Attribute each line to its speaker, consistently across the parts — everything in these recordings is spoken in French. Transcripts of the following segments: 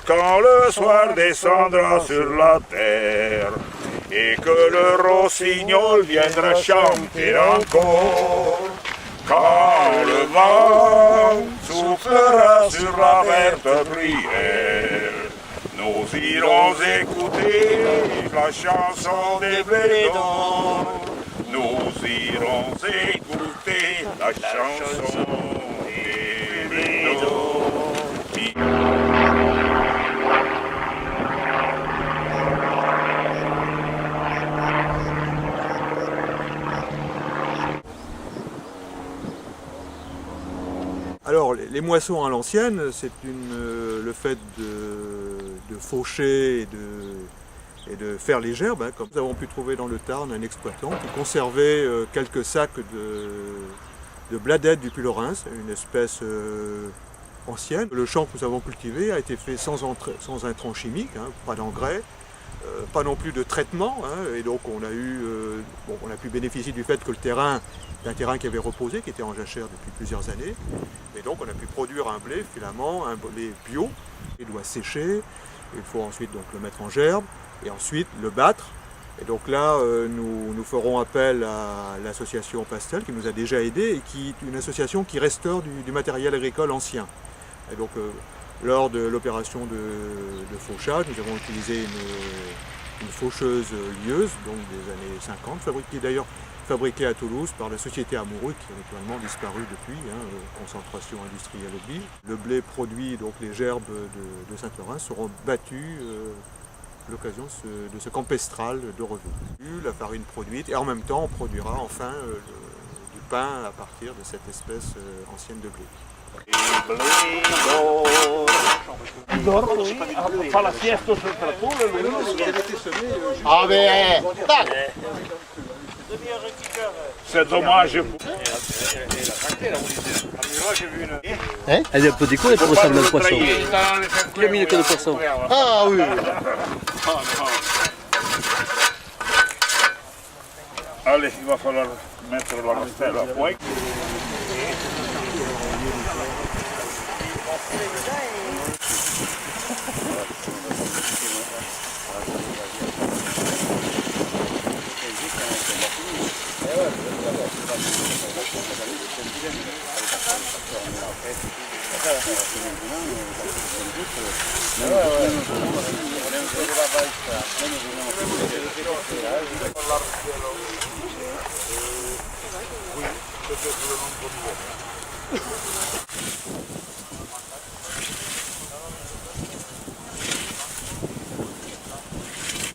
Speaker 1: Quand le soir descendra sur la terre et que le rossignol viendra chanter encore, quand le vent soufflera sur la verte bruyère, nous irons écouter la chanson des blés d'or. Nous irons écouter la chanson des blés d'or.
Speaker 2: Alors, les moissons à l'ancienne, c'est le fait de faucher et de faire les gerbes, hein, comme nous avons pu trouver dans le Tarn un exploitant qui conservait quelques sacs de bladette du Puy-Lorrain, une espèce ancienne. Le champ que nous avons cultivé a été fait sans intrants chimiques, hein, pas d'engrais, pas non plus de traitement, hein, et donc on a pu bénéficier du fait que le terrain, d'un terrain qui avait reposé, qui était en jachère depuis plusieurs années, et donc on a pu produire un blé finalement, un blé bio. Il doit sécher, il faut ensuite donc le mettre en gerbe, et ensuite le battre. Et donc là, nous ferons appel à l'association Pastel qui nous a déjà aidés et qui est une association qui restaure du matériel agricole ancien. Et donc lors de l'opération de fauchage, nous avons utilisé une faucheuse lieuse, donc des années 50, fabriquée à Toulouse par la société Amouroux, qui a naturellement disparu depuis, hein, concentration industrielle oblige. Le blé produit, donc les gerbes de Saint-Leurin, seront battues l'occasion de ce campestral de revue. La farine produite, et en même temps on produira enfin du pain à partir de cette espèce ancienne de blé.
Speaker 3: Ah ben,
Speaker 1: c'est dommage.
Speaker 4: Elle est un peu décollée pour ressembler à un poisson. Il a mis une queue de poisson.
Speaker 3: ah oui.
Speaker 1: Allez, il va falloir mettre la rostelle à point.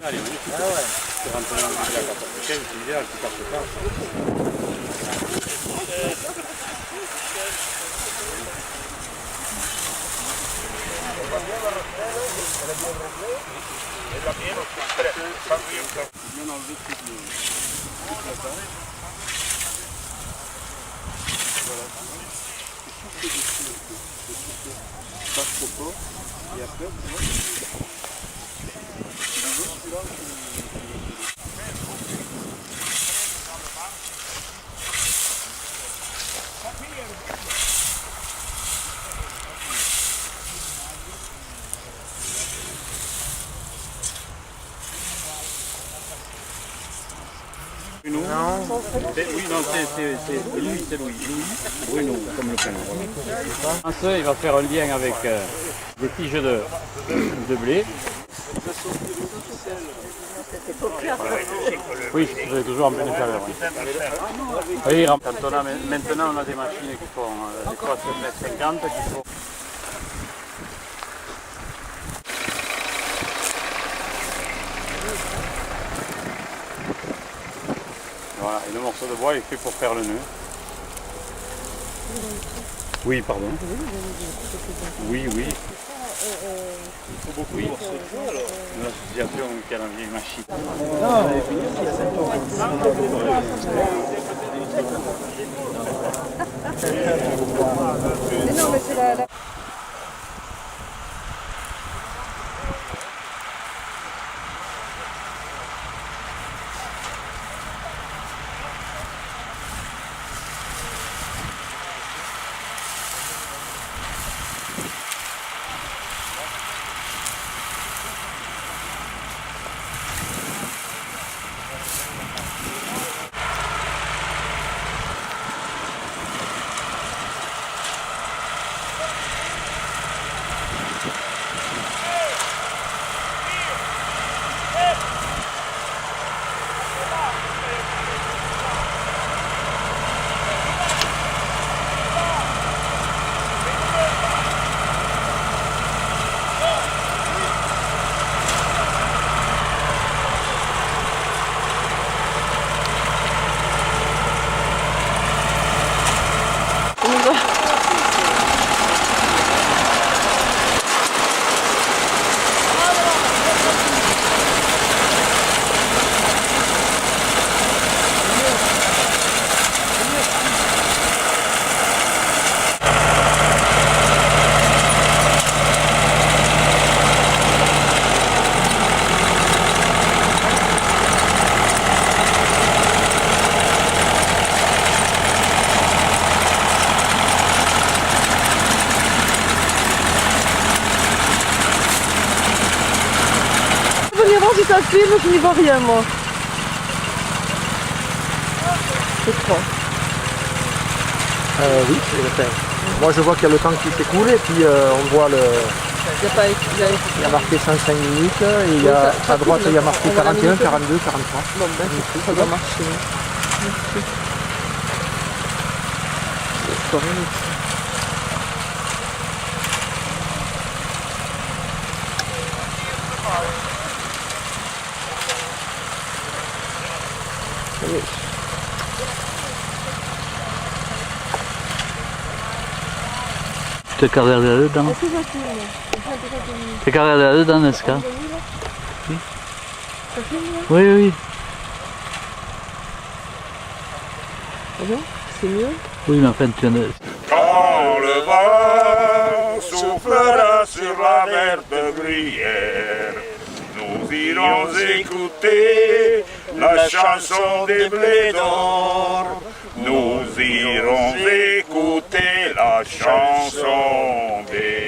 Speaker 4: Allez, ah ouais. Tu rentres dans la capacité, tu dis, tu passes pas.
Speaker 1: Bruno.
Speaker 4: Non. Oui, non, c'est Louis, c'est Louis. Bruno, comme le prénom. Voilà. Il va faire un lien avec des tiges de blé. Oui, c'est toujours en pleine chaleur. Oui, maintenant on a des machines qui font des fois 7,50 m qui font. Voilà, et le morceau de bois est fait pour faire le nœud. Oui, pardon. Oui, oui. Il faut beaucoup de morceaux de bois alors. L'association qui a la vieille machine. Non,
Speaker 5: mais c'est la... venir voir si ça filme, je n'y vois rien moi. Je crois.
Speaker 3: Oui, moi je vois qu'il y a le temps qui s'écoule et puis on voit le.
Speaker 5: Il n'y a pas
Speaker 3: Il y a marqué 105 minutes et il y a, à droite il y a marqué 41, 42, 43.
Speaker 5: Bon ben ça doit marcher. Merci. C'est correct. Oui.
Speaker 6: Te carré dedans. Te carré dedans, n'est-ce pas? Oui, oui.
Speaker 5: Ah bon? C'est mieux?
Speaker 6: Oui, mais enfin, tu en as...
Speaker 1: Quand le vent soufflera sur la verte bruyère, nous irons écouter la chanson des blés d'or. Nous irons écouter la chanson des